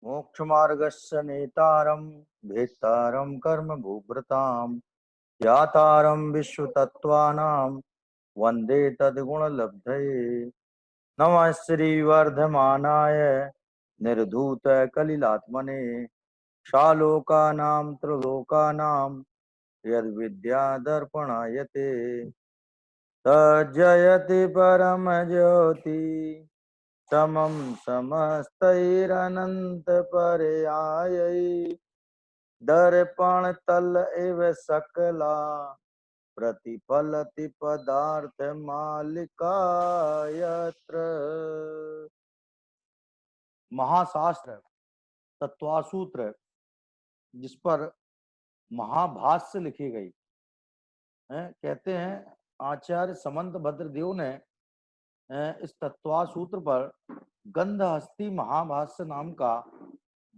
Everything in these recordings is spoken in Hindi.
मोक्षमार्गस्य नेतारं भेत्तारं कर्मभूभृतां यातारं विश्वतत्त्वानां वन्दे तद्गुणलब्धये। नमः श्रीवर्धमानाय निर्धूतकलिलात्मने शालोकानां त्रिलोकानां यद्विद्यादर्पणाय ते तज्जयति परमज्योति समं समस्तैरनन्तपर्यायै दर्पणतल इव सकला प्रतिफलति पदार्थमालिका यत्र। महाशास्त्र तत्वासूत्र जिस पर महाभाष्य लिखी गई है, कहते हैं आचार्य समंत भद्र देव ने इस तत्वासूत्र पर गंधहस्ती महाभाष्य नाम का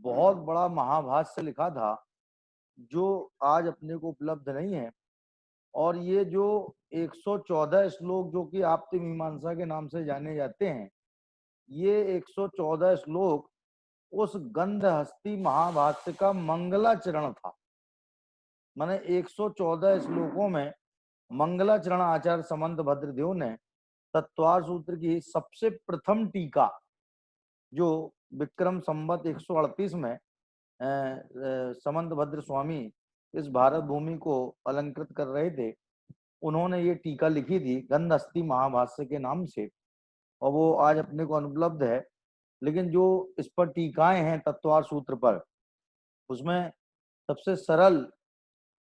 बहुत बड़ा महाभाष्य लिखा था, जो आज अपने को उपलब्ध नहीं है। और ये जो 114 श्लोक जो कि आप्त मीमांसा के नाम से जाने जाते हैं, ये 114 श्लोक उस गंधहस्ती महाभाष्य का मंगलाचरण था। माने 114 श्लोकों में मंगलाचरण आचार्य समंत भद्रदेव ने तत्वार सूत्र की सबसे प्रथम टीका, जो विक्रम संवत 138 में समंत भद्र स्वामी इस भारत भूमि को अलंकृत कर रहे थे, उन्होंने ये टीका लिखी थी गंधहस्ती महाभाष्य के नाम से, और वो आज अपने को अनुपलब्ध है। लेकिन जो इस पर टीकाएं हैं तत्वार सूत्र पर, उसमें सबसे सरल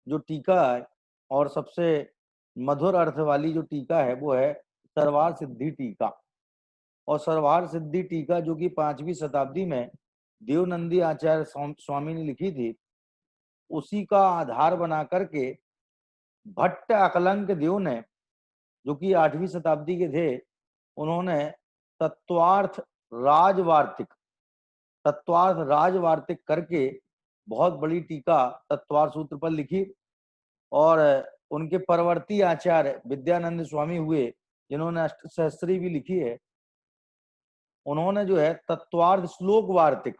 जो टीका है और सबसे मधुर अर्थ वाली जो टीका है वो है सर्वार सिद्धि टीका। और सर्वार सिद्धि टीका जो कि 5वीं शताब्दी में देवनंदी आचार्य स्वामी ने लिखी थी, उसी का आधार बना करके भट्ट अकलंक देव ने, जो कि 8वीं शताब्दी के थे, उन्होंने तत्वार्थ राजवार्तिक करके बहुत बड़ी टीका तत्वार सूत्र पर लिखी। और उनके परवर्ती आचार्य विद्यानंद स्वामी हुए, जिन्होंने अष्टसहस्त्री भी लिखी है, उन्होंने जो है तत्वार्थ श्लोक वार्तिक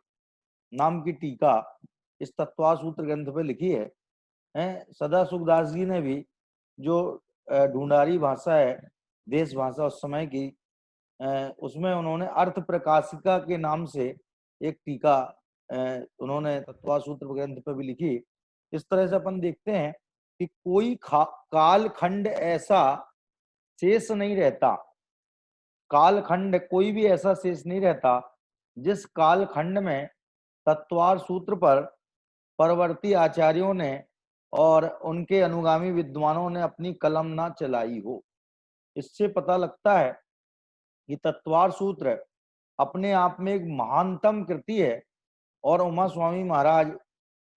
नाम की टीका इस तत्वार सूत्र ग्रंथ पे लिखी है। सदा सुखदास जी ने भी, जो ढूंढारी भाषा है, देश भाषा उस समय की, उसमें उन्होंने अर्थ प्रकाशिका के नाम से एक टीका उन्होंने तत्वार सूत्र ग्रंथ पे भी लिखी। इस तरह से अपन देखते हैं कि कोई कालखंड ऐसा शेष नहीं रहता, कालखंड कोई भी ऐसा शेष नहीं रहता जिस कालखंड में तत्वार सूत्र पर परवर्ती आचार्यों ने और उनके अनुगामी विद्वानों ने अपनी कलम ना चलाई हो। इससे पता लगता है कि तत्वार सूत्र अपने आप में एक महानतम कृति है। और उमा स्वामी महाराज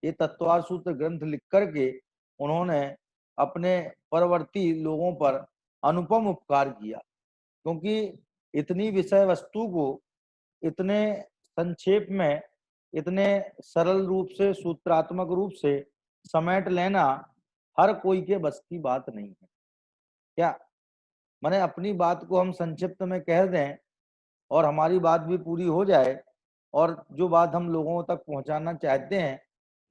ये तत्वार सूत्र ग्रंथ लिख करके उन्होंने अपने परवर्ती लोगों पर अनुपम उपकार किया, क्योंकि इतनी विषय वस्तु को इतने संक्षेप में, इतने सरल रूप से, सूत्रात्मक रूप से समेट लेना हर कोई के बस की बात नहीं है। क्या माने अपनी बात को हम संक्षिप्त में कह दें और हमारी बात भी पूरी हो जाए, और जो बात हम लोगों तक पहुंचाना चाहते हैं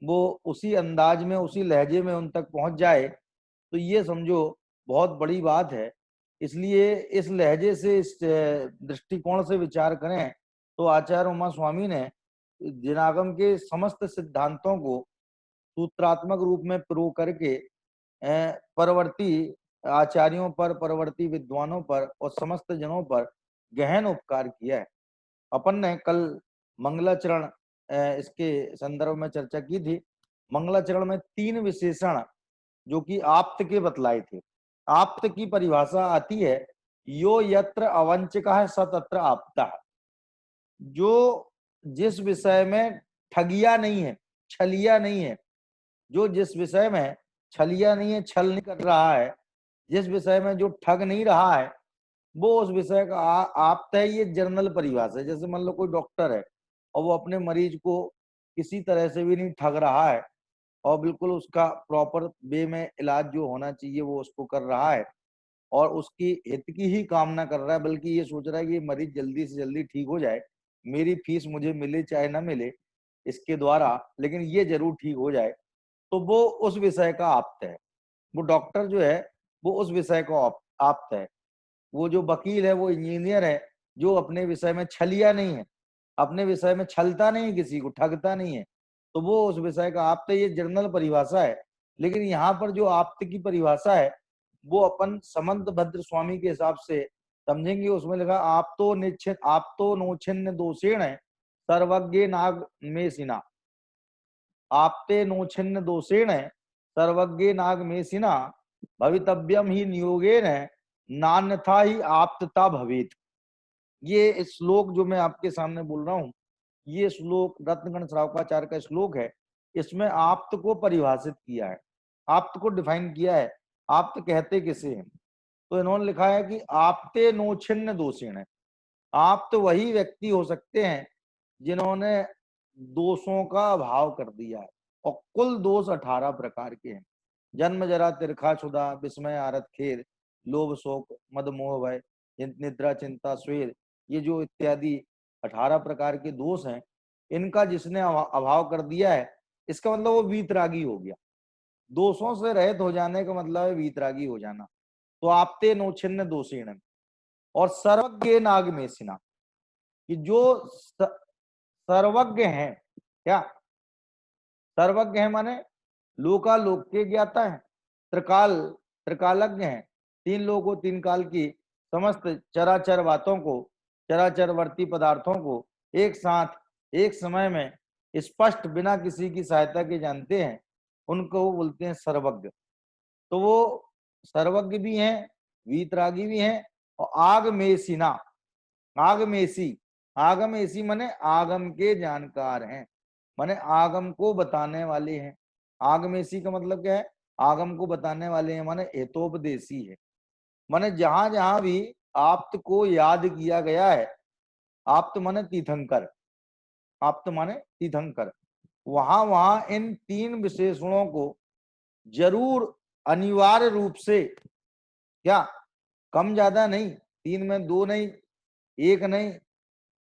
वो उसी अंदाज में, उसी लहजे में उन तक पहुंच जाए, तो ये समझो बहुत बड़ी बात है। इसलिए इस लहजे से, इस दृष्टिकोण से विचार करें तो आचार्य उमा स्वामी ने जिनागम के समस्त सिद्धांतों को सूत्रात्मक रूप में प्रो करके परवर्ती आचार्यों पर, परवर्ती विद्वानों पर और समस्त जनों पर गहन उपकार किया है। अपन ने कल मंगलाचरण इसके संदर्भ में चर्चा की थी। मंगलाचरण में 3 विशेषण जो कि आप्त के बतलाए थे। आप्त की परिभाषा आती है, यो यत्र अवंचकः स तत्र आप्तः। जो जिस विषय में ठगिया नहीं है, छलिया नहीं है, जो जिस विषय में छलिया नहीं है, छल नहीं कर रहा है, जिस विषय में जो ठग नहीं रहा है, वो उस विषय का आप्त है। ये जनरल परिभाषा है। जैसे मान लो कोई डॉक्टर है और वो अपने मरीज को किसी तरह से भी नहीं ठग रहा है और बिल्कुल उसका प्रॉपर वे में इलाज जो होना चाहिए वो उसको कर रहा है और उसकी हित की ही कामना कर रहा है, बल्कि ये सोच रहा है कि मरीज जल्दी से जल्दी ठीक हो जाए, मेरी फीस मुझे मिले चाहे ना मिले, इसके द्वारा, लेकिन ये जरूर ठीक हो जाए, तो वो उस विषय का आप्त है। वो डॉक्टर जो है वो उस विषय को आप्त है। वो जो वकील है वो इंजीनियर है, जो अपने विषय में छलिया नहीं है, अपने विषय में छलता नहीं, किसी को ठगता नहीं है, तो वो उस विषय का आप्त है। ये जनरल परिभाषा है। लेकिन यहाँ पर जो आप्त की परिभाषा है वो अपन समंत भद्र स्वामी के हिसाब से समझेंगे। उसमें लिखा आप तो नोछिन्न दोषेण सर्वज्ञ नाग में सिना, आपते नोछिन्न दोषेण सर्वज्ञ नाग में सिना, भवितव्यम ही नियोगेन नान्यथा ही आप्तता भवेत। ये श्लोक जो मैं आपके सामने बोल रहा हूँ, ये श्लोक रत्नगण श्रावकाचार्य का श्लोक है। इसमें आप्त को परिभाषित किया है, आप्त को डिफाइन किया है। आप्त कहते किसे हैं? तो इन्होंने लिखा है कि आपते नोछिन्न दोषेण है। आप तो वही व्यक्ति हो सकते हैं जिन्होंने दोषों का अभाव कर दिया है। और कुल दोष 18 प्रकार के हैं। जन्म जरा तिरखा क्षुधा विस्मय आरत खेद लोभ शोक मद मोह भय निद्रा चिंता स्वेद, ये जो इत्यादि 18 प्रकार के दोष हैं, इनका जिसने अभाव कर दिया है, इसका मतलब वो वीतरागी हो गया। दोषों से रहित हो जाने का मतलब है वीतरागी हो जाना। तो आपते नोछिन्न दोषीण और सर्वज्ञ नाग में सिना, कि जो सर्वज्ञ हैं। क्या सर्वज्ञ है? माने लोकालोक के ज्ञाता है, त्रिकाल त्रिकालज्ञ है। तीन लोगों तीन काल की समस्त चराचर बातों को, चराचरवर्ती पदार्थों को एक साथ एक समय में स्पष्ट बिना किसी की सहायता के जानते हैं, उनको बोलते हैं सर्वज्ञ। तो वो सर्वज्ञ भी हैं, वीतरागी भी हैं, और आगमेसिना, आगमेसी, आगमेसी माने आगम के जानकार हैं, माने आगम को बताने वाले हैं। आगमेसी का मतलब क्या है? आगम को बताने वाले हैं, माने हेतोपदेशी है। माने जहां जहां भी आप्त को याद किया गया है, आप्त माने तीर्थंकर, आप्त माने तीर्थंकर, वहां वहां इन तीन विशेषणों को जरूर अनिवार्य रूप से, क्या कम ज्यादा नहीं, तीन में दो नहीं, एक नहीं,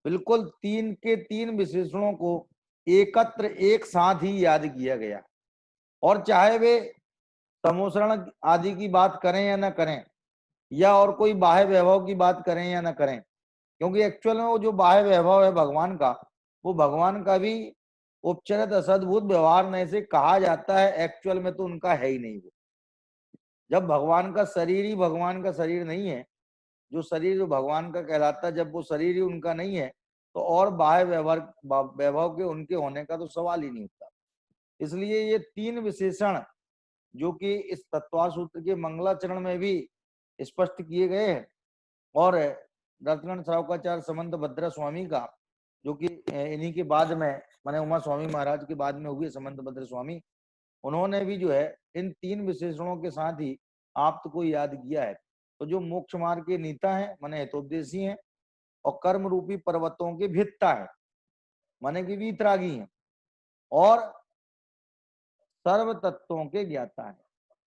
बिल्कुल तीन के तीन विशेषणों को एकत्र एक साथ ही याद किया गया। और चाहे वे समोसरण आदि की बात करें या ना करें, या और कोई बाह्य वैभव की बात करें या ना करें, क्योंकि एक्चुअल में वो जो बाह्य वैभव है भगवान का, वो भगवान का भी उपचरित असद्भुत व्यवहार में से कहा जाता है। एक्चुअल में तो उनका है ही नहीं। वो जब भगवान का शरीर ही भगवान का शरीर नहीं है, जो शरीर जो भगवान का कहलाता है, जब वो शरीर ही उनका नहीं है, तो और बाह्य वैभव के उनके होने का तो सवाल ही नहीं उठता। इसलिए ये तीन विशेषण जो कि इस तत्वार सूत्र के मंगलाचरण में भी स्पष्ट किए गए हैं, और रत्नगण श्रावकाचार्य समंत भद्र स्वामी का, जो कि इन्हीं के बाद में माने उमा स्वामी महाराज के बाद में हुए समंत भद्र स्वामी, उन्होंने भी जो है इन तीन विशेषणों के साथ ही आप्त को याद किया है। तो जो मोक्ष मार्ग के नीता है माने हितोपदेशी हैं, और कर्म रूपी पर्वतों के भित्ता है माने कि वीतरागी हैं, और सर्व तत्वों के ज्ञाता है।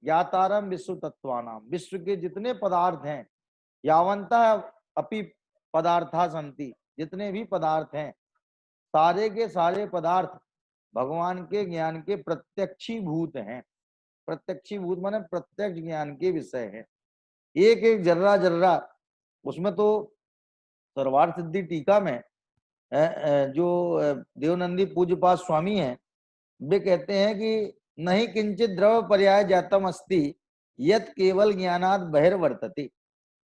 ज्ञातारम विश्व तत्वानाम, विश्व के जितने पदार्थ हैं, यावंता अपि पदार्था संति, जितने भी पदार्थ हैं, सारे के सारे पदार्थ भगवान के ज्ञान के प्रत्यक्षीभूत हैं। प्रत्यक्षीभूत माने प्रत्यक्ष ज्ञान के विषय है। एक एक जर्रा जर्रा, उसमें तो सर्वार सिद्धि टीका में जो देवनंदी पूज्यपाद स्वामी हैं, वे कहते हैं कि नहीं किंचित द्रव पर्याय जातम अस्ति यत केवल ज्ञानात बहिर्वर्तते।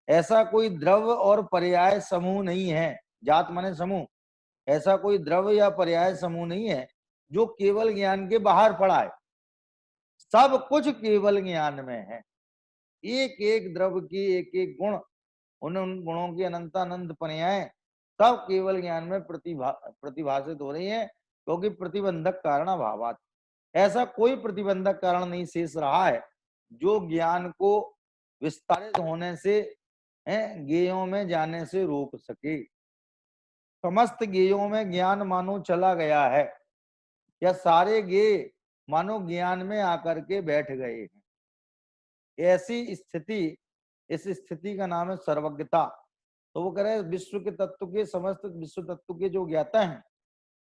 ऐसा कोई द्रव और पर्याय समूह नहीं है, जात माने समूह, ऐसा कोई द्रव या पर्याय समूह नहीं है जो केवल ज्ञान के बाहर पड़ा है। सब कुछ केवल ज्ञान में है। एक एक द्रव की एक एक गुण, उन गुणों की अनंतानंद पर्याय सब केवल ज्ञान में प्रतिभाषित हो रही है, क्योंकि प्रतिबंधक कारण अभावात, ऐसा कोई प्रतिबंधक कारण नहीं शेष रहा है जो ज्ञान को विस्तारित होने से, ज्ञेयों में जाने से रोक सके। समस्त ज्ञेयों में ज्ञान मानो चला गया है, या सारे ज्ञेय मानो ज्ञान में आकर के बैठ गए हैं। ऐसी स्थिति, इस स्थिति का नाम है सर्वज्ञता। तो वो कह रहे हैं विश्व के तत्व के, समस्त विश्व तत्व के जो ज्ञाता हैं,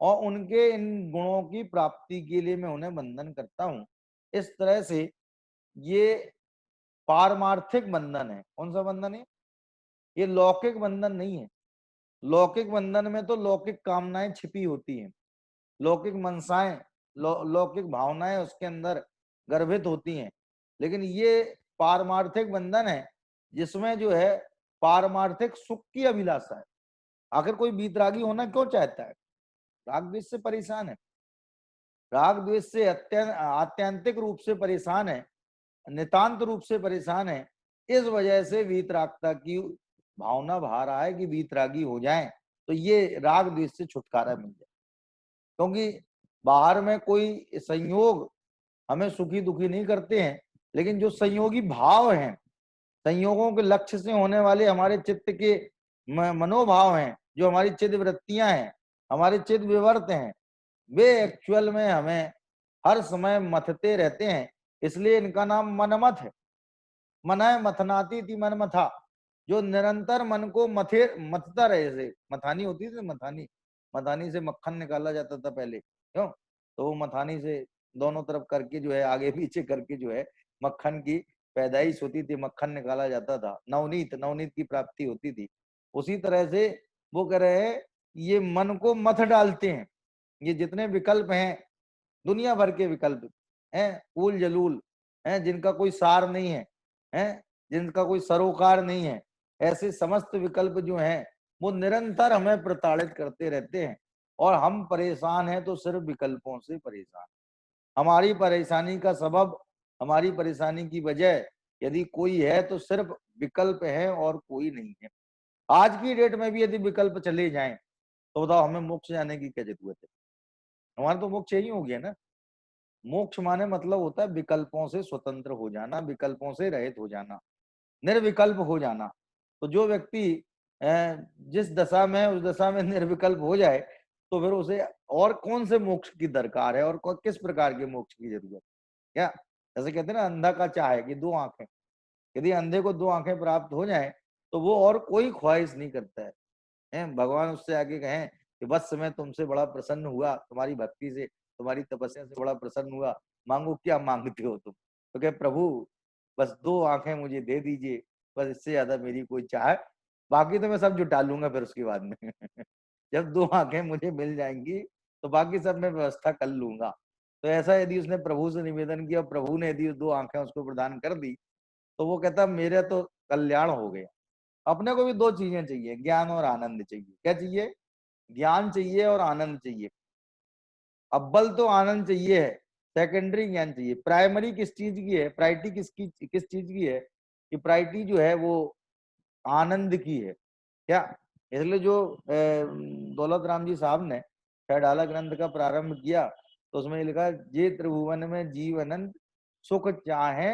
और उनके इन गुणों की प्राप्ति के लिए मैं उन्हें बंधन करता हूं। इस तरह से ये पारमार्थिक बंधन है। कौन सा बंधन है? ये लौकिक बंधन नहीं है। लौकिक बंधन में तो लौकिक कामनाएं छिपी होती हैं, लौकिक मनसाएं, लौकिक भावनाएं उसके अंदर गर्भित होती हैं। लेकिन ये पारमार्थिक बंधन है जिसमें जो है पारमार्थिक सुख की अभिलाषा है। आखिर कोई वीतरागी होना क्यों चाहता है? राग द्वेष से परेशान है, राग द्वेष से आत्यंतिक रूप से परेशान है, नितांत रूप से परेशान है। इस वजह से वीतरागता की भावना भा रहा है कि वीतरागी हो जाए तो ये राग द्वेष से छुटकारा मिल जाए। क्योंकि बाहर में कोई संयोग हमें सुखी दुखी नहीं करते हैं, लेकिन जो संयोगी भाव हैं, संयोगों के लक्ष्य से होने वाले हमारे चित्त के मनोभाव हैं, जो हमारी चित्त वृत्तियां हैं, हमारे चित्त विवर्त हैं, वे एक्चुअल में हमें हर समय मथते रहते हैं। इसलिए इनका नाम मनमथ है। मनय मथनाती थी मन मथा, जो निरंतर मन को मथता रहे। से मथानी होती थी, मथानी, मथानी से मक्खन निकाला जाता था पहले, क्यों? तो वो मथानी से दोनों तरफ करके जो है आगे पीछे करके जो है मक्खन की पैदाइश होती थी, मक्खन निकाला जाता था, नवनीत, नवनीत की प्राप्ति होती थी। उसी तरह से वो कह रहे हैं ये मन को मथ डालते हैं। ये जितने विकल्प हैं, दुनिया भर के विकल्प हैं, उल जलूल हैं, जिनका कोई सार नहीं है, हैं, जिनका कोई सरोकार नहीं है, ऐसे समस्त विकल्प जो हैं वो निरंतर हमें प्रताड़ित करते रहते हैं। और हम परेशान हैं तो सिर्फ विकल्पों से परेशान। हमारी परेशानी का सबब, हमारी परेशानी की वजह यदि कोई है तो सिर्फ विकल्प है और कोई नहीं है। आज की डेट में भी यदि विकल्प चले जाएं तो बताओ हमें मोक्ष जाने की क्या जरूरत है? हमारा तो मोक्ष यही हो गया ना। मोक्ष माने मतलब होता है विकल्पों से स्वतंत्र हो जाना, विकल्पों से रहित हो जाना, निर्विकल्प हो जाना। तो जो व्यक्ति जिस दशा में, उस दशा में निर्विकल्प हो जाए तो फिर उसे और कौन से मोक्ष की दरकार है और किस प्रकार के मोक्ष की जरूरत? क्या जैसे कहते हैं ना, अंधा का चाहे कि दो आंखें, यदि अंधे को दो आंखें प्राप्त हो जाए तो वो और कोई ख्वाहिश नहीं करता है। भगवान उससे आगे कहें कि बस मैं तुमसे बड़ा प्रसन्न हुआ, तुम्हारी भक्ति से, तुम्हारी तपस्या से बड़ा प्रसन्न हुआ, मांगो क्या मांगते हो तुम? तो कहे प्रभु बस दो आंखें मुझे दे दीजिए, बस इससे ज्यादा मेरी कोई चाह, बाकी तो मैं सब जुटा लूंगा फिर उसके बाद में जब दो आंखें मुझे मिल जाएंगी तो बाकी सब मैं व्यवस्था कर लूंगा। तो ऐसा यदि उसने प्रभु से निवेदन किया, प्रभु ने यदि दो आंखें उसको प्रदान कर दी तो वो कहता मेरा तो कल्याण हो गया। अपने को भी दो चीजें चाहिए, ज्ञान और आनंद चाहिए। क्या चाहिए? ज्ञान चाहिए और आनंद चाहिए। अव्वल तो आनंद चाहिए है, सेकेंडरी ज्ञान चाहिए। प्राइमरी किस चीज की है, प्रायोरिटी किस चीज की है? कि प्रायोरिटी जो है वो आनंद की है। क्या? इसलिए जो दौलत राम जी साहब ने डाला ग्रंथ का प्रारंभ किया तो उसमें लिखा जे त्रिभुवन में जीव अनंत सुख चाहे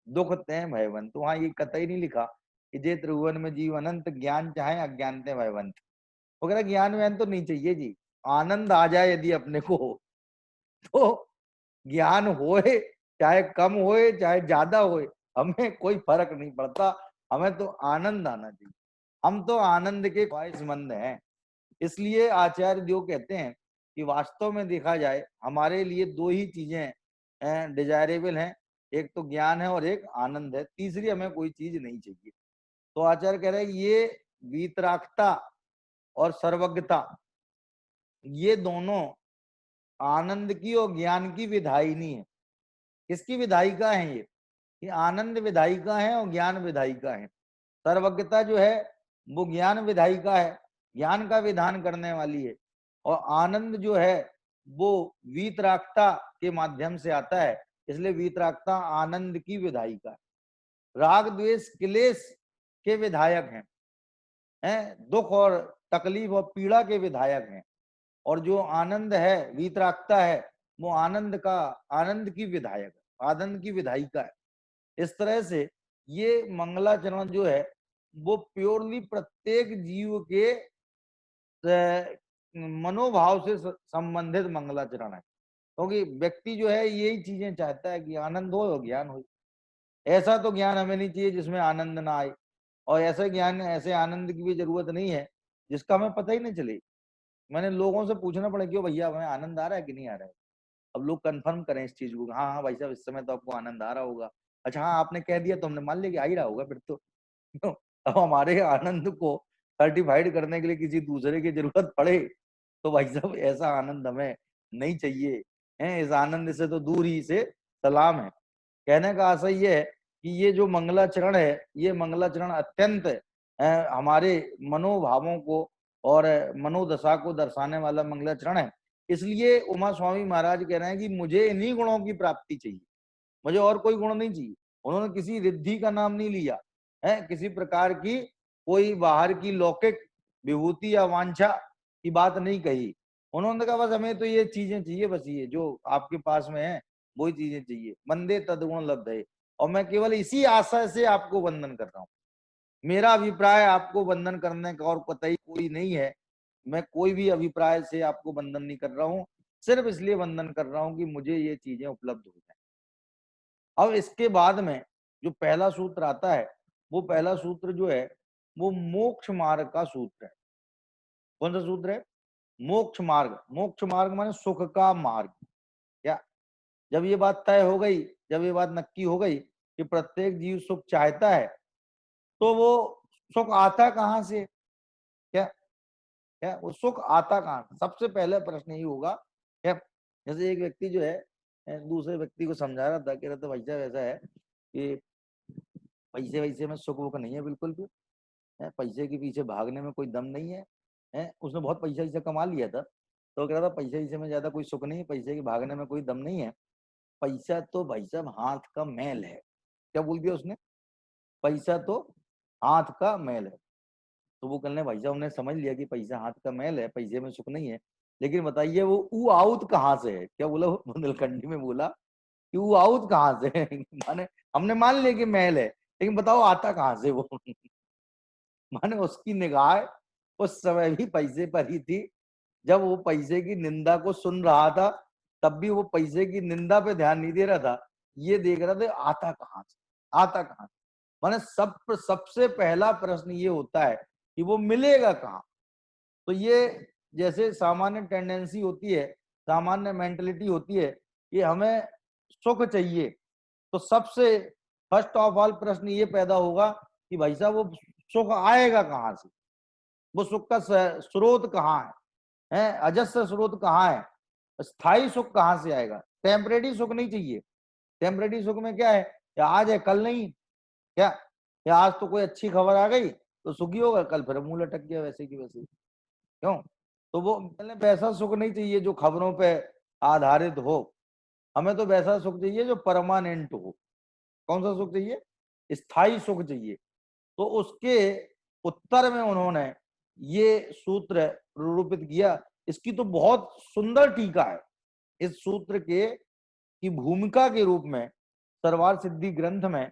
दुख ते भयवंत। वहां ये कतई नहीं लिखा कि जे त्रिभुवन में जीव अनंत ज्ञान चाहे अज्ञान ते भयवंत। वो कह रहा ज्ञान व्यान तो नहीं चाहिए जी, आनंद आ जाए यदि अपने को तो ज्ञान होए चाहे कम होए चाहे ज्यादा होए, हमें कोई फर्क नहीं पड़ता। हमें तो आनंद आना चाहिए। हम तो आनंद के ख्वाहिशमंद हैं। इसलिए आचार्य देव कहते हैं कि वास्तव में देखा जाए हमारे लिए दो ही चीजें डिजायरेबल हैं, एक तो ज्ञान है और एक आनंद है, तीसरी हमें कोई चीज नहीं चाहिए। तो आचार्य कह रहे हैं ये वीतरागता और सर्वज्ञता, ये दोनों आनंद की और ज्ञान की विधायिनी है। किसकी विधायिका है ये आनंद विधायिका है और ज्ञान विधायिका है। सर्वज्ञता जो है वो ज्ञान विधायिका है, ज्ञान का विधान करने वाली है। और आनंद जो है वो वीतरागता के माध्यम से आता है, इसलिए वीतरागता आनंद की विधायिका है। राग द्वेष क्लेश के विधायक हैं, दुख और तकलीफ और पीड़ा के विधायक हैं। और जो आनंद है, वीतरागता है, वो आनंद की विधायक, आनंद की विधायिका है। इस तरह से ये मंगलाचरण जो है वो प्योरली प्रत्येक जीव के मनोभाव से संबंधित मंगलाचरण है। क्योंकि व्यक्ति जो है यही चीजें चाहता है कि आनंद हो और ज्ञान हो। ऐसा तो ज्ञान हमें नहीं चाहिए जिसमें आनंद ना आए, और ऐसे ज्ञान, ऐसे आनंद की भी जरूरत नहीं है जिसका हमें पता ही नहीं चले। मैंने लोगों से पूछना पड़ा, क्यों भैया हमें आनंद आ रहा है कि नहीं आ रहा है? अब लोग कंफर्म करें इस चीज को, हाँ हाँ भाई साहब इस समय तो आपको आनंद आ रहा होगा। अच्छा हाँ आपने कह दिया तो हमने मान लिया कि आ ही रहा होगा फिर तो। क्यों? अब हमारे आनंद को सर्टिफाइड करने के लिए किसी दूसरे की जरूरत पड़े तो भाई साहब ऐसा आनंद हमें नहीं चाहिए है। इस आनंद से तो दूर ही से सलाम है। कहने का आशय ये है कि ये जो मंगलाचरण है, ये मंगलाचरण अत्यंत हमारे मनोभावों को और मनोदशा को दर्शाने वाला मंगलाचरण है। इसलिए उमा स्वामी महाराज कह रहे हैं कि मुझे इन्हीं गुणों की प्राप्ति चाहिए, मुझे और कोई गुण नहीं चाहिए। उन्होंने किसी रिद्धि का नाम नहीं लिया है, किसी प्रकार की कोई बाहर की लौकिक विभूति या वांछा की बात नहीं कही। उन्होंने कहा बस हमें तो ये चीजें चाहिए, बस ये जो आपके पास में है वही चीजें चाहिए, वंदे तदगुण लब्ध है। और मैं केवल इसी आशय से आपको वंदन कर रहा हूँ। मेरा अभिप्राय आपको वंदन करने का और कतई कोई नहीं है। मैं कोई भी अभिप्राय से आपको वंदन नहीं कर रहा हूँ, सिर्फ इसलिए वंदन कर रहा हूँ कि मुझे ये चीजें उपलब्ध हो जाए। अब इसके बाद में जो पहला सूत्र आता है, वो पहला सूत्र जो है वो मोक्ष मार्ग का सूत्र है। कौन सा सूत्र है? मोक्ष मार्ग। मोक्ष मार्ग माने सुख का मार्ग। क्या जब ये बात तय हो गई, जब ये बात नक्की हो गई कि प्रत्येक जीव सुख चाहता है, तो वो सुख आता कहाँ से? क्या क्या वो सुख आता कहाँ से? सबसे पहले प्रश्न यही होगा। क्या जैसे एक व्यक्ति जो है दूसरे व्यक्ति को समझा रहा था, कह रहा था भाई साहब ऐसा है कि पैसे वैसे में सुख वुख नहीं है बिल्कुल भी है, पैसे के पीछे भागने में कोई दम नहीं है। है उसने बहुत पैसा वैसा कमा लिया था, तो कह रहा था पैसे वैसे में ज्यादा कोई सुख नहीं है, पैसे के भागने में कोई दम नहीं है। पैसा तो भाई साहब हाथ का मैल है। क्या बोल दिया उसने? पैसा तो हाथ का मैल है। तो वो कहने भाई साहब हमने समझ लिया कि पैसा हाथ का मैल है, पैसे में सुख नहीं है, लेकिन बताइए वो ऊ आउत कहाँ से है? क्या बोला वो बुंदेलखंडी में बोला कि ऊ आउत कहाँ से है? माने हमने मान लिया कि मैल है, लेकिन बताओ आता कहाँ से वो? माने उसकी निगाह उस समय भी पैसे पर ही थी। जब वो पैसे की निंदा को सुन रहा था तब भी वो पैसे की निंदा पे ध्यान नहीं दे रहा था, ये देख रहा था आता कहाँ से, आता कहाँ से। माने सबसे पहला प्रश्न ये होता है कि वो मिलेगा कहाँ। तो ये जैसे सामान्य टेंडेंसी होती है, सामान्य मेंटेलिटी होती है कि हमें सुख चाहिए, तो सबसे फर्स्ट ऑफ ऑल प्रश्न ये पैदा होगा कि भाई साहब वो सुख आएगा कहाँ से? वो सुख का स्रोत कहाँ है? अजस्र स्रोत कहाँ है? स्थायी सुख कहाँ से आएगा? टेम्परेरी सुख नहीं चाहिए। टेम्परेरी सुख में क्या है, या आज है कल नहीं। क्या या आज तो कोई अच्छी खबर आ गई तो सुखी होगा, कल फिर मुंह लटक गया वैसे की वैसे। क्यों? तो वो मतलब वैसा सुख नहीं चाहिए जो खबरों पे आधारित हो। हमें तो वैसा सुख चाहिए जो परमानेंट हो। कौन सा सुख चाहिए? स्थायी सुख चाहिए। तो उसके उत्तर में उन्होंने ये सूत्र निरूपित किया। इसकी तो बहुत सुंदर टीका है। इस सूत्र के की भूमिका के रूप में सरवार सिद्धि ग्रंथ में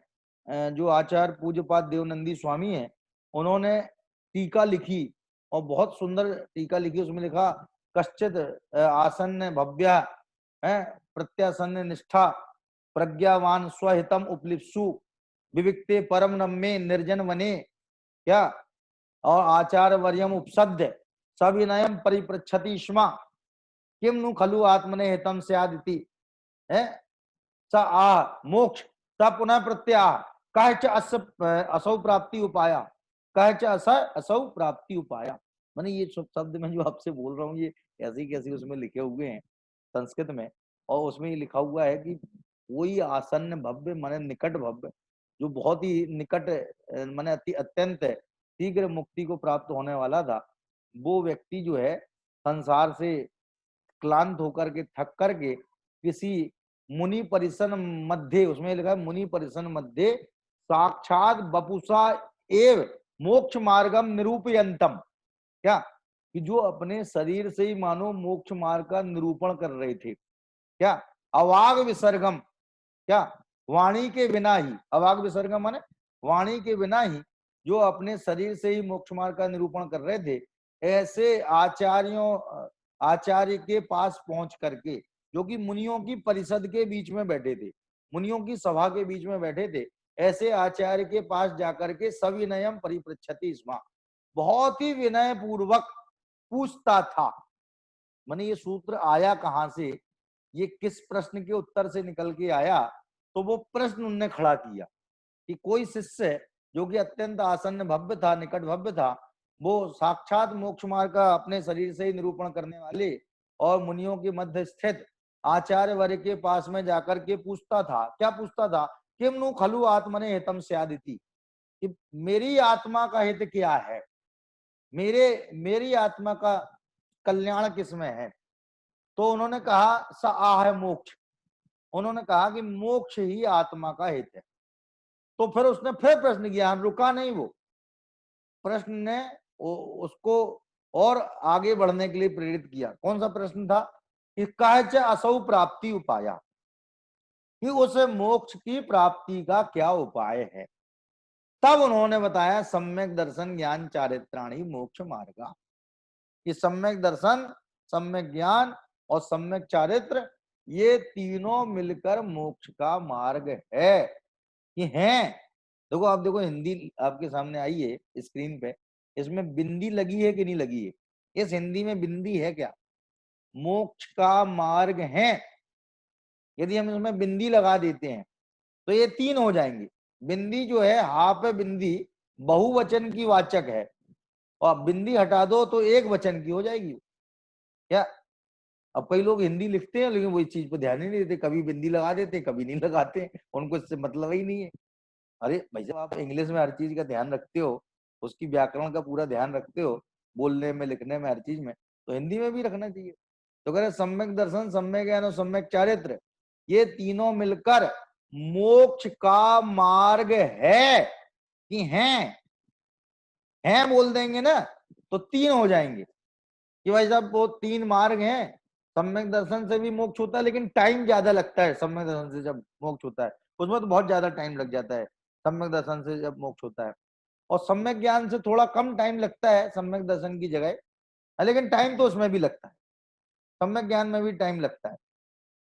जो आचार्य पूज्यपाद देवनंदी स्वामी हैं, उन्होंने टीका लिखी और बहुत सुंदर टीका लिखी। उसमें लिखा कश्चित आसन्न भव्या है प्रत्यासन्न निष्ठा प्रज्ञावान स्वहितम उपलिप्सु विविक्ते परम नम्मे निर्जन वने। क्या और आचार्य वर्यम उपसद्य सविनयम परिपृच्छति स्म किम नु खलु आत्मने हितम स्यादिति है स आ मोक्ष स पुनः प्रत्याह कह च असौ प्राप्ति उपाया कह च असौ प्राप्ति उपाया। मैंने ये शब्द में जो आपसे बोल रहा हूँ ये ऐसी कैसी उसमें लिखे हुए हैं संस्कृत में, और उसमें ये लिखा हुआ है कि कोई आसन्न भव्य माने निकट भव्य, जो बहुत ही निकट माने अति अत्यंत शीघ्र मुक्ति को प्राप्त होने वाला था, वो व्यक्ति जो है संसार से क्लांत होकर के थक करके किसी मुनि परिसन मध्य, उसमें लिखा है मुनि परिसन मध्य साक्षात बपुसा एव मोक्ष मार्गम निरूपयंतम। क्या कि जो अपने शरीर से ही मानो मोक्ष मार्ग का निरूपण कर रहे थे। क्या अवाग विसर्गम, क्या वाणी के बिना ही, अवाग विसर्गम माने वाणी के बिना ही जो अपने शरीर से ही मोक्ष मार्ग का निरूपण कर रहे थे, ऐसे आचार्य के पास पहुंच करके, जो कि मुनियों की परिषद के बीच में बैठे थे, मुनियों की सभा के बीच में बैठे थे, ऐसे आचार्य के पास जाकर के सविनयम परिपृच्छति स्म, बहुत ही विनय पूर्वक पूछता था। माने ये सूत्र आया कहां से, ये किस प्रश्न के उत्तर से निकल के आया। तो वो प्रश्न उनने खड़ा किया कि कोई शिष्य जो कि अत्यंत आसन्न भव्य था, निकट भव्य था, वो साक्षात मोक्ष मार्ग का अपने शरीर से ही निरूपण करने वाले और मुनियों के मध्य स्थित आचार्य वर्ग के पास में जाकर के पूछता था। क्या पूछता था? किम नु खलु आत्मने हितम स्यादिति, कि मेरी आत्मा का हित क्या है, मेरी आत्मा का कल्याण किसमें है। तो उन्होंने कहा स आह मोक्ष, उन्होंने कहा कि मोक्ष ही आत्मा का हित है। तो फिर उसने फिर प्रश्न किया, रुका नहीं वो प्रश्न ने उसको और आगे बढ़ने के लिए प्रेरित किया। कौन सा प्रश्न था? कि कहच असौ प्राप्ति उपाया, कि उस मोक्ष की प्राप्ति का क्या उपाय है। तब उन्होंने बताया सम्यक दर्शन ज्ञान चारित्राणी मोक्ष मार्गा, कि सम्यक दर्शन, सम्यक ज्ञान और सम्यक चारित्र, ये तीनों मिलकर मोक्ष का मार्ग है। कि हैं, देखो आप देखो हिंदी आपके सामने आई है स्क्रीन पे, इसमें बिंदी लगी है कि नहीं लगी है? इस हिंदी में बिंदी है क्या? मोक्ष का मार्ग है। यदि हम इसमें बिंदी लगा देते हैं तो ये तीन हो जाएंगे। बिंदी जो है, हा पे बिंदी बहुवचन की वाचक है, और बिंदी हटा दो तो एक वचन की हो जाएगी क्या। अब कई लोग हिंदी लिखते हैं लेकिन वो इस चीज पर ध्यान ही नहीं देते, कभी बिंदी लगा देते कभी नहीं लगाते, उनको इससे मतलब ही नहीं है। अरे भाई साहब, आप इंग्लिश में हर चीज का ध्यान रखते हो, उसकी व्याकरण का पूरा ध्यान रखते हो, बोलने में, लिखने में, हर चीज में, तो हिंदी में भी रखना चाहिए। तो कह रहे सम्यक दर्शन, सम्यक ज्ञान और सम्यक चारित्र, ये तीनों मिलकर मोक्ष का मार्ग है। कि हैं बोल देंगे ना तो तीन हो जाएंगे, कि भाई साहब वो तीन मार्ग हैं। सम्यक दर्शन से भी मोक्ष होता है लेकिन टाइम ज्यादा लगता है। सम्यक दर्शन से जब मोक्ष होता है उसमें तो बहुत ज्यादा टाइम लग जाता है, सम्यक दर्शन से जब मोक्ष होता है। और सम्यक ज्ञान से थोड़ा कम टाइम लगता है सम्यक दर्शन की जगह, लेकिन टाइम तो उसमें भी लगता है, सम्यक ज्ञान में भी टाइम लगता है।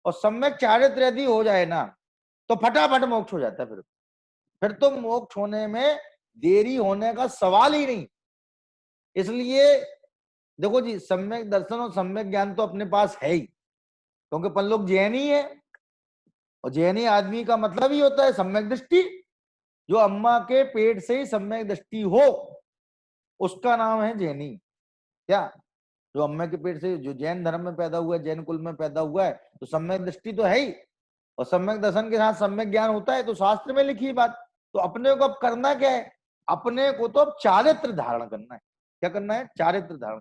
और सम्यक चारित्र यदि हो जाए ना तो फटाफट मोक्ष हो जाता है। फिर तो मोक्ष होने में देरी होने का सवाल ही नहीं। इसलिए देखो जी, सम्यक दर्शन और सम्यक ज्ञान तो अपने पास है ही, क्योंकि अपन लोग जैनी है, और जैनी आदमी का मतलब ही होता है सम्यक दृष्टि। जो अम्मा के पेट से ही सम्यक दृष्टि हो उसका नाम है जैनी। क्या? जो अम्मा के पेट से, जो जैन धर्म में पैदा हुआ है, जैन कुल में पैदा हुआ है, तो सम्यक दृष्टि तो है ही। और सम्यक दर्शन के साथ सम्यक ज्ञान होता है, तो शास्त्र में लिखी बात। तो अपने को अब करना क्या है? अपने को तो अब चारित्र धारण करना है। क्या करना है? चारित्र धारण।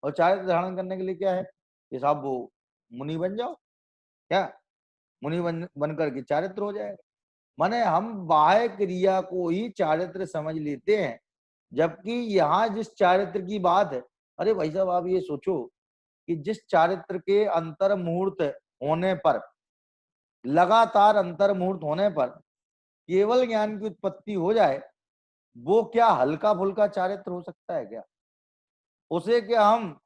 और चारित्र धारण करने के लिए क्या है? ये साहब वो मुनि बन जाओ। क्या? मुनि बन करके चारित्र हो जाएगा। माने हम बाह्य क्रिया को ही चारित्र समझ लेते हैं, जबकि यहाँ जिस चारित्र की बात है, अरे भाई साहब आप ये सोचो कि जिस चारित्र के अंतर मुहूर्त होने पर, लगातार अंतर मुहूर्त होने पर केवल ज्ञान की उत्पत्ति हो जाए, वो क्या हल्का फुल्का चारित्र हो सकता है क्या? उसे क्या हम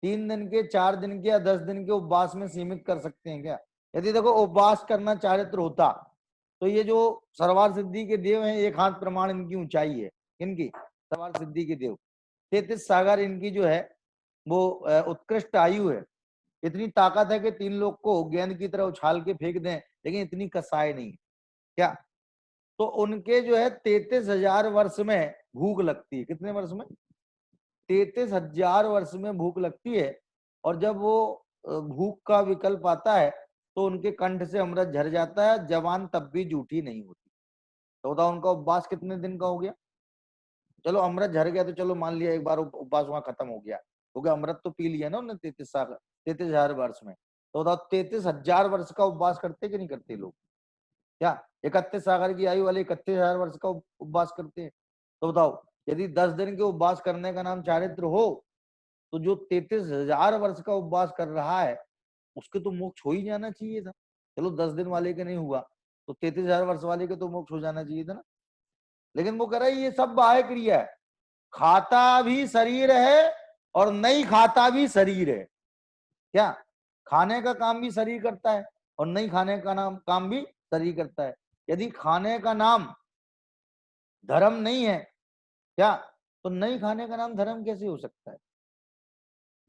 3 दिन के, 4 दिन के या 10 दिन के उपवास में सीमित कर सकते हैं क्या? यदि देखो उपवास करना चारित्र होता तो ये जो सरवार सिद्धि के देव हैं, एक हाथ प्रमाण इनकी ऊंचाई है, इनकी सरवार सिद्धि के देव 33 सागर इनकी जो है वो उत्कृष्ट आयु है। इतनी ताकत है कि 3 लोग को गेंद की तरह उछाल के फेंक दें, लेकिन इतनी कसाई नहीं। क्या? तो उनके जो है 33,000 वर्ष में भूख लगती है। कितने वर्ष में? 33,000 वर्ष में भूख लगती है। और जब वो भूख का विकल्प आता है तो उनके कंठ से अमृत झर जाता है, जवान तब भी जूठी नहीं होती। तो बताओ उनका उपवास कितने दिन का हो गया? चलो अमृत झर गया तो चलो मान लिया एक बार उपवास वहां खत्म हो गया, क्योंकि अमृत तो पी लिया ना उन्होंने 33 साल, 33,000 वर्ष में। तो बताओ 33,000 वर्ष का उपवास करते कि नहीं करते लोग? क्या 31 सागर की आयु वाले 31,000 वर्ष का उपवास करते हैं? तो बताओ, यदि 10 दिन के उपवास करने का नाम चारित्र हो, तो जो 33,000 वर्ष का उपवास कर रहा है उसके तो मोक्ष हो ही जाना चाहिए था। चलो 10 दिन वाले के नहीं हुआ तो 33,000 वर्ष वाले के तो मोक्ष हो जाना चाहिए था ना। लेकिन वो कह रहा है ये सब बाह्य क्रिया है, खाता भी शरीर है और नहीं खाता भी शरीर है। क्या? खाने का काम भी शरीर करता है और नहीं खाने का काम भी शरीर करता है। यदि खाने का नाम धर्म नहीं है, क्या, तो नहीं खाने का नाम धर्म कैसे हो सकता है?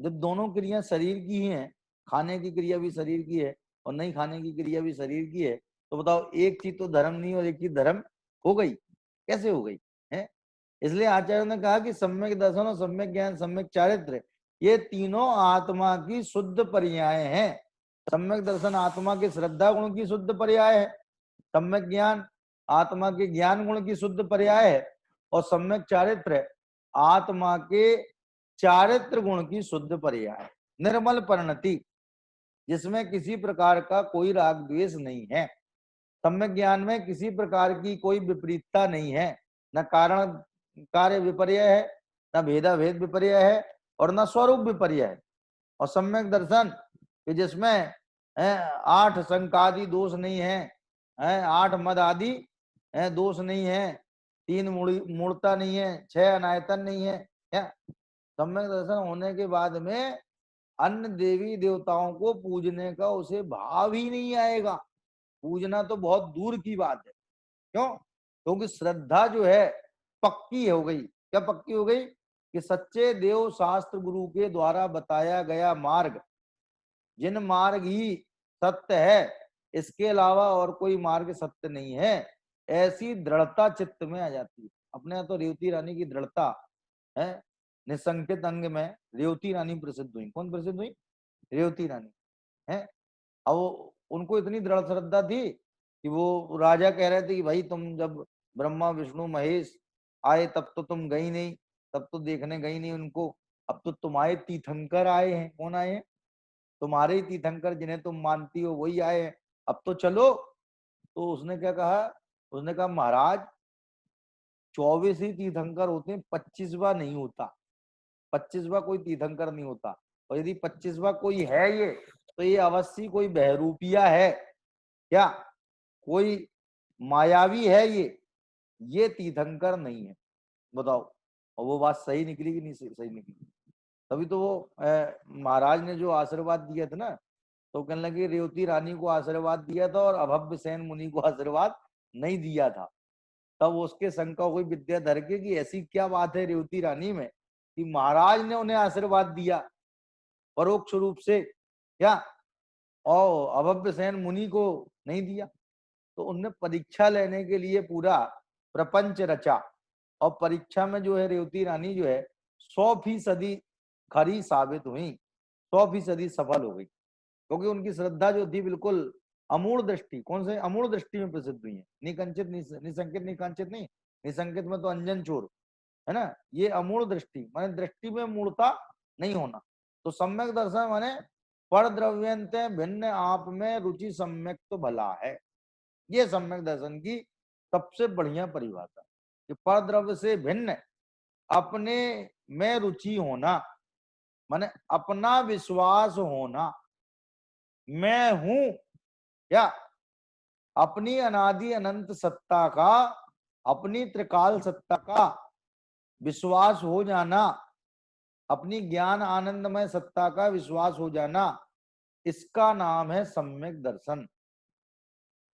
जब दोनों क्रिया शरीर की ही हैं, खाने की क्रिया भी शरीर की है और नहीं खाने की क्रिया भी शरीर की है, तो बताओ एक चीज तो धर्म नहीं और एक चीज धर्म हो गई, कैसे हो गई है? इसलिए आचार्य ने कहा कि सम्यक दर्शन और सम्यक ज्ञान, सम्यक चारित्र, ये तीनों आत्मा की शुद्ध पर्याय हैं। सम्यक दर्शन आत्मा के श्रद्धा गुण की शुद्ध पर्याय है, सम्यक ज्ञान आत्मा के ज्ञान गुण की शुद्ध पर्याय है, और सम्यक चारित्र आत्मा के चारित्र गुण की शुद्ध पर्याय है। निर्मल परिणति, जिसमें किसी प्रकार का कोई राग द्वेष नहीं है। सम्यक ज्ञान में किसी प्रकार की कोई विपरीतता नहीं है, न कारण कार्य विपर्य है, न भेदा भेद विपर्य है, और न स्वरूप विपर्य है। और सम्यक दर्शन कि जिसमें 8 संकादि दोष नहीं है, 8 मद आदि दोष नहीं है, 3 मूर्ता नहीं है, 6 अनायतन नहीं है, क्या? सम्यक दर्शन होने के बाद में अन्य देवी देवताओं को पूजने का उसे भाव ही नहीं आएगा। पूजना तो बहुत दूर की बात है। क्यों? क्योंकि श्रद्धा जो है पक्की हो गई। क्या पक्की हो गई? कि सच्चे देव शास्त्र गुरु के द्वारा बताया गया मार्ग, जिन मार्ग ही सत्य है, इसके अलावा और कोई मार्ग सत्य नहीं है, ऐसी दृढ़ता चित्त में आ जाती है। अपने यहाँ तो रेवती रानी की दृढ़ता है, निसंकित अंग में रेवती रानी प्रसिद्ध हुई। कौन प्रसिद्ध हुई? रेवती रानी है। अब उनको इतनी दृढ़ श्रद्धा थी कि वो राजा कह रहे थे कि भाई तुम जब ब्रह्मा विष्णु महेश आए तब तो तुम गई नहीं, तब तो देखने गई नहीं उनको, अब तो तुम्हारे तीर्थंकर आए हैं। कौन आए हैं? तुम्हारे ही तीर्थंकर, जिन्हें तुम मानती हो वही आए हैं, अब तो चलो। तो उसने क्या कहा? उसने कहा महाराज 24 ही तीर्थंकर होते हैं, 25वां नहीं होता, 25वां कोई तीर्थंकर नहीं होता। और यदि 25वां कोई है ये, तो ये अवश्य कोई बहरूपिया है, क्या कोई मायावी है ये तीर्थंकर नहीं है। बताओ, और वो बात सही निकली कि नहीं सही निकली? तभी तो वो महाराज ने जो आशीर्वाद दिया था ना, तो कहने लगे रेवती रानी को आशीर्वाद दिया था और अभव्य सेन मुनि को आशीर्वाद नहीं दिया था। तब उसके शंका हुई विद्याधर के कि ऐसी क्या बात है रेवती रानी में कि महाराज ने उन्हें आशीर्वाद दिया परोक्ष रूप से, क्या, और अभव्य सेन मुनि को नहीं दिया। तो उनने परीक्षा लेने के लिए पूरा प्रपंच रचा, और परीक्षा में जो है रेवती रानी जो है 100% खरी साबित हुई, 100% सफल हो गई, क्योंकि उनकी श्रद्धा जो थी बिल्कुल अमूढ़ दृष्टि। कौन से अमूढ़ दृष्टि में प्रसिद्ध हुई है? निकंचित निसंकित, निकांचित नहीं, निसंकित में तो अंजन चोर है ना, ये अमूढ़ दृष्टि माने दृष्टि में मूढ़ता नहीं होना। तो सम्यक दर्शन माने पर द्रव्यंते भिन्न आप में रुचि सम्यक तो भला है। ये सम्यक दर्शन की सबसे बढ़िया परिभाषा कि पर द्रव्य से भिन्न अपने में रुचि होना, माने अपना विश्वास होना, मैं हूं, क्या अपनी अनादि अनंत सत्ता का, अपनी त्रिकाल सत्ता का विश्वास हो जाना, अपनी ज्ञान आनंदमय सत्ता का विश्वास हो जाना, इसका नाम है सम्यक दर्शन।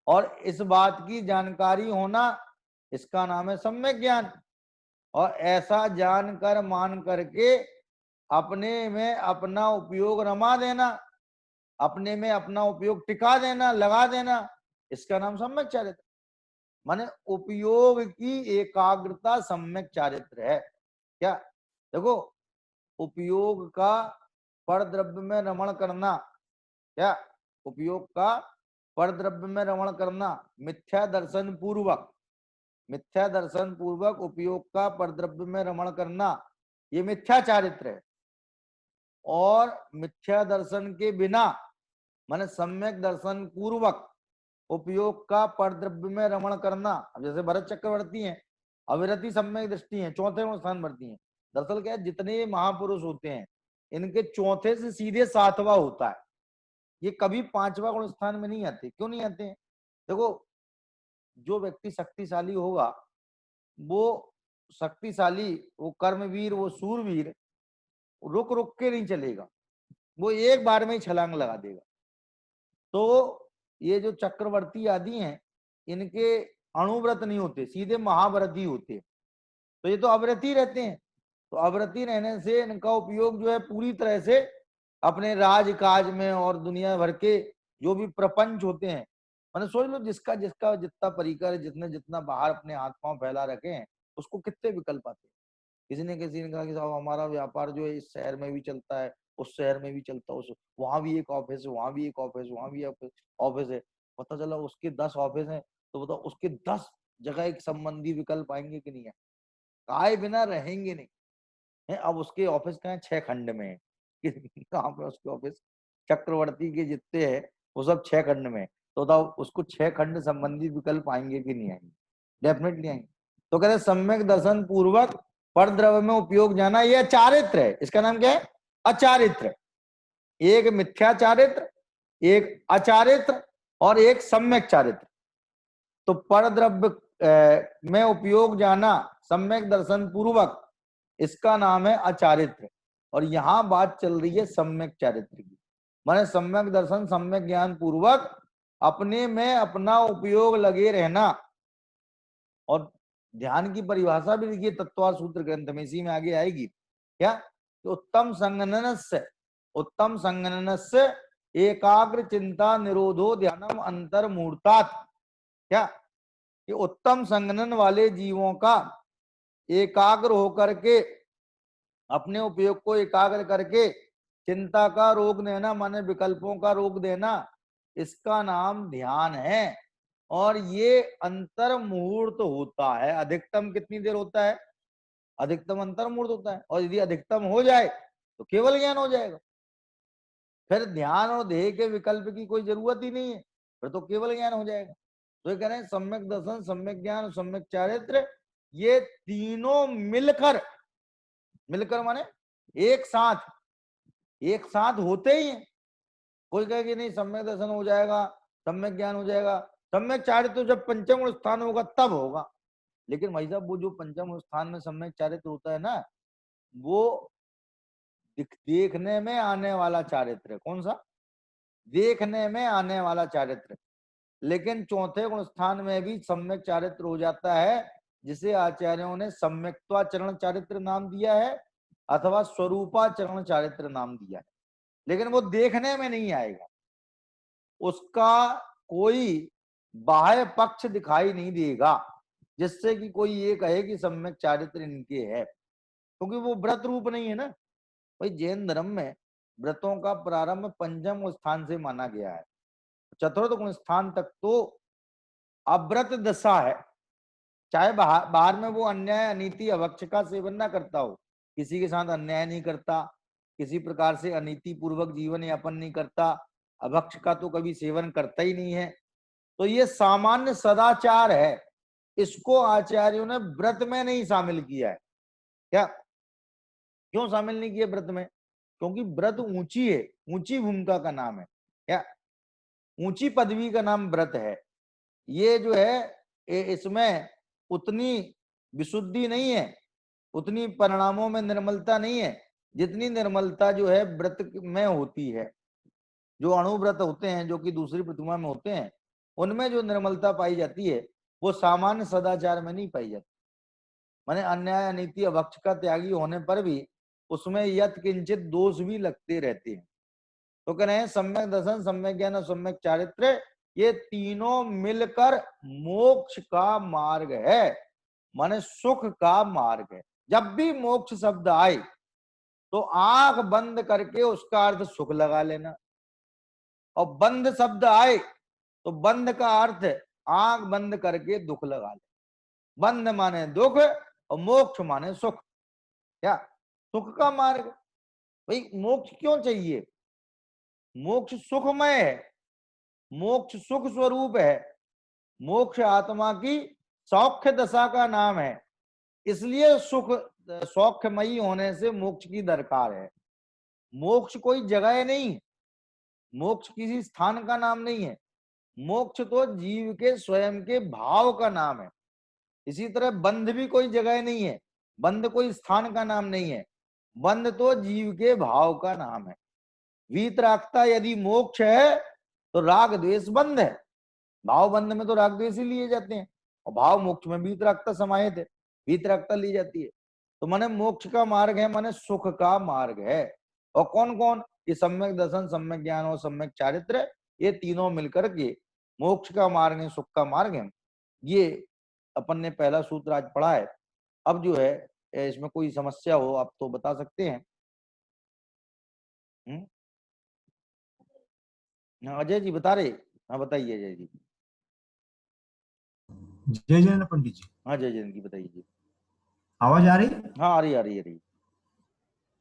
और इस बात की जानकारी होना, इसका नाम है सम्यक ज्ञान। और ऐसा जान कर मान करके अपने में अपना उपयोग रमा देना, अपने में अपना उपयोग टिका देना, लगा देना, इसका नाम सम्यक चारित्र। माने उपयोग की एकाग्रता सम्यक चारित्र है। क्या? देखो, उपयोग का पर द्रव्य में रमण करना, क्या उपयोग का पर द्रव्य में रमण करना, मिथ्या दर्शन पूर्वक, मिथ्या दर्शन पूर्वक उपयोग का पर द्रव्य में रमण करना, ये मिथ्या चारित्र है। और मिथ्या दर्शन के बिना माने सम्यक दर्शन पूर्वक उपयोग का पर द्रव्य में रमण करना, अब जैसे भरत चक्रवर्ती हैं, अविरति सम्यक दृष्टि है, चौथे में स्थान बढ़ती है। दरअसल क्या है, जितने महापुरुष होते हैं इनके चौथे से सीधे 7वां होता है, ये कभी 5वां गुण स्थान में नहीं आते। क्यों नहीं आते हैं? देखो, जो व्यक्ति शक्तिशाली होगा वो शक्तिशाली, वो कर्मवीर, वो सूरवीर रुक रुक के नहीं चलेगा, वो एक बार में ही छलांग लगा देगा। तो ये जो चक्रवर्ती आदि हैं इनके अणुव्रत नहीं होते, सीधे महाव्रत ही होते, तो ये तो अव्रत ही रहते हैं। तो अव्रती रहने से इनका उपयोग जो है पूरी तरह से अपने राज काज में और दुनिया भर के जो भी प्रपंच होते हैं, मैंने सोच लो जिसका जिसका जितना परिकर है, जितने जितना बाहर अपने हाथ पांव फैला रखे हैं, उसको कितने विकल्प आते हैं। किसी ने कहा कि साहब हमारा व्यापार जो है इस शहर में भी चलता है, उस शहर में भी चलता है, उस वहां भी एक ऑफिस है, वहां भी एक ऑफिस, वहां भी ऑफिस है। पता चला उसके 10 ऑफिस हैं, तो बताओ उसके 10 जगह एक संबंधी विकल्प आएंगे कि नहीं है? आए बिना रहेंगे नहीं है। अब उसके ऑफिस कहाँ 6 खंड में है कहाँ पे उसके ऑफिस? चक्रवर्ती के जितने हैं वो सब 6 खंड में है। तो बताओ उसको 6 खंड संबंधी विकल्प आएंगे कि नहीं आएंगे? डेफिनेटली आएंगे। तो कहते सम्यक दर्शन पूर्वक पर द्रव्य में उपयोग जाना, यह चारित्र है। इसका नाम क्या है? अचारित्र। एक मिथ्या चारित्र, एक अचारित्र और एक सम्यक चारित्र। तो पर द्रव्य में उपयोग जाना सम्यक दर्शन पूर्वक, इसका नाम है अचारित्र। और यहां बात चल रही है सम्यक चारित्र की। माने सम्यक दर्शन, सम्यक ज्ञान पूर्वक अपने में अपना उपयोग लगे रहना। और ध्यान की परिभाषा भी देखिए तत्वार सूत्र ग्रंथ में, इसी में आगे आएगी क्या? तो उत्तम संगणन से एकाग्र चिंता निरोधो ध्यानम अंतर्मूर्तात्। क्या? कि उत्तम संगणन वाले जीवों का एकाग्र होकर के, अपने उपयोग को एकाग्र करके चिंता का रोग देना, माने विकल्पों का रोग देना, इसका नाम ध्यान है। और ये अंतर मुहूर्त होता है। अधिकतम कितनी देर होता है? अधिकतम अंतर मुहूर्त होता है। और यदि अधिकतम हो जाए तो केवल ज्ञान हो जाएगा। फिर ध्यान और ध्येय के विकल्प की कोई जरूरत ही नहीं है, फिर तो केवल ज्ञान हो जाएगा। तो ये कह रहे हैं सम्यक दर्शन, सम्यक ज्ञान और सम्यक चारित्र, ये तीनों मिलकर, मिलकर माने एक साथ होते ही हैं। कोई कहे कि नहीं सम्यक दर्शन हो जाएगा, सम्यक ज्ञान हो जाएगा, सम्यक चारित्र तो जब पंचम स्थान होगा तब होगा। लेकिन भाई साहब वो जो पंचम स्थान में सम्यक चारित्र होता है ना, वो देखने में आने वाला चारित्र है। कौन सा? देखने में आने वाला चारित्र। लेकिन चौथे गुण स्थान में भी सम्यक चारित्र हो जाता है, जिसे आचार्यों ने सम्यक्त्वाचरण चारित्र नाम दिया है अथवा स्वरूपाचरण चारित्र नाम दिया है। लेकिन वो देखने में नहीं आएगा, उसका कोई बाह्य पक्ष दिखाई नहीं देगा जिससे कि कोई ये कहे कि सम्यक चारित्र इनके है, क्योंकि वो व्रत रूप नहीं है ना। भाई जैन धर्म में व्रतों का प्रारंभ पंचम स्थान से माना गया है। चतुर्थ गुण स्थान तक तो अव्रत दशा है। चाहे बाहर में वो अन्याय, अनीति, अभक्ष का सेवन ना करता हो, किसी के साथ अन्याय नहीं करता, किसी प्रकार से अनीति पूर्वक जीवन यापन नहीं करता, अभक्ष का तो कभी सेवन करता ही नहीं है, तो ये सामान्य सदाचार है। इसको आचार्यों ने व्रत में नहीं शामिल किया है। क्या? क्यों शामिल नहीं किया व्रत में? क्योंकि व्रत ऊंची है, ऊंची भूमिका का नाम है। क्या? ऊंची पदवी का नाम व्रत है। ये जो है इसमें उतनी विशुद्धि नहीं है, उतनी परिणामों में निर्मलता नहीं है जितनी निर्मलता जो है व्रत में होती है। जो अणुव्रत होते हैं, जो कि दूसरी प्रतिमा में होते हैं, उनमें जो निर्मलता पाई जाती है वो सामान्य सदाचार में नहीं पाई जाती। माने अन्याय, अनीति, अभक्ष का त्यागी होने पर भी उसमें यत किंचित दोष भी लगते रहते हैं। तो कह रहे हैं सम्यक दर्शन, सम्यक ज्ञान और सम्यक चारित्र, ये तीनों मिलकर मोक्ष का मार्ग है, माने सुख का मार्ग है। जब भी मोक्ष शब्द आए तो आंख बंद करके उसका अर्थ सुख लगा लेना, और बंद शब्द आए तो बंद का अर्थ आंख बंद करके दुख लगा ले। बंद माने दुख और मोक्ष माने सुख। क्या? सुख का मार्ग। भाई मोक्ष क्यों चाहिए? मोक्ष सुखमय है, मोक्ष सुख स्वरूप है, मोक्ष आत्मा की सौख्य दशा का नाम है। इसलिए सुख सौख्यमयी होने से मोक्ष की दरकार है। मोक्ष कोई जगह नहीं, मोक्ष किसी स्थान का नाम नहीं है, मोक्ष तो जीव के स्वयं के भाव का नाम है। इसी तरह बंध भी कोई जगह नहीं है, बंध कोई स्थान का नाम नहीं है, बंध तो जीव के भाव का नाम है। वीतरागता यदि मोक्ष है तो राग द्वेष बंध है। भाव बंध में तो राग द्वेष ही लिए जाते हैं, और भाव मोक्ष में वीतरागता समाहित है, वीतरागता ली जाती है। तो माने मोक्ष का मार्ग है, माने सुख का मार्ग है। और कौन कौन? ये सम्यक दर्शन, सम्यक ज्ञान और सम्यक चारित्र, ये तीनों मिलकर के मोक्ष का मार्ग है, सुख का मार्ग है। ये अपन ने पहला सूत्र आज पढ़ा है। अब जो है इसमें कोई समस्या हो आप तो बता सकते हैं। हाँ, अजय जी बता रहे। हाँ बताइए अजय जी। जय जय पंडित जी। हाँ जय जयंत जी बताइए। आवाज आ रही? हाँ आ रही, आ रही, आ रही।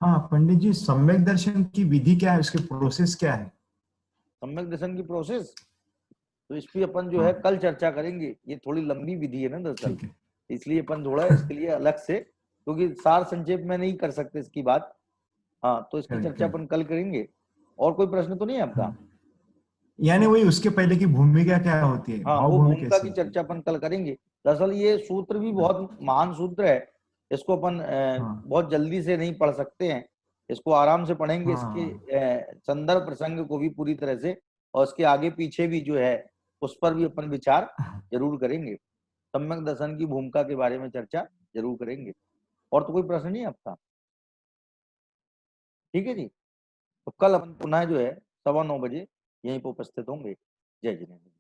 हाँ पंडित जी, सम्यक दर्शन की विधि क्या है, उसके प्रोसेस क्या है? सम्यक दर्शन की प्रोसेस तो इस पे अपन जो है हाँ कल चर्चा करेंगे। ये थोड़ी लंबी विधि है ना दरअसल, ठीक है। इसलिए अपन थोड़ा इसके लिए अलग से, क्योंकि सार संक्षेप में नहीं कर सकते इसकी बात। हाँ तो इसकी करेक्ट चर्चा करेक्ट। अपन कल करेंगे। और कोई प्रश्न तो नहीं है आपका? हाँ, यानी वही उसके पहले की भूमिका क्या होती है, हाँ भाव वो भूमि भूमिका कैसी की होती है? चर्चा अपन कल करेंगे। दरअसल ये सूत्र भी हाँ बहुत महान सूत्र है। इसको अपन हाँ बहुत जल्दी से नहीं पढ़ सकते हैं। इसको आराम से पढ़ेंगे, इसके हाँ। संदर्भ प्रसंग को भी पूरी तरह से, और इसके आगे पीछे भी जो है उस पर भी अपन विचार जरूर करेंगे। सम्यक दर्शन की भूमिका के बारे में चर्चा जरूर करेंगे। और तो कोई प्रश्न नहीं है आपका? ठीक है जी। तो कल अपन पुनः जो है 9:15 बजे यहीं पर उपस्थित होंगे। जय जिनेन्द्र।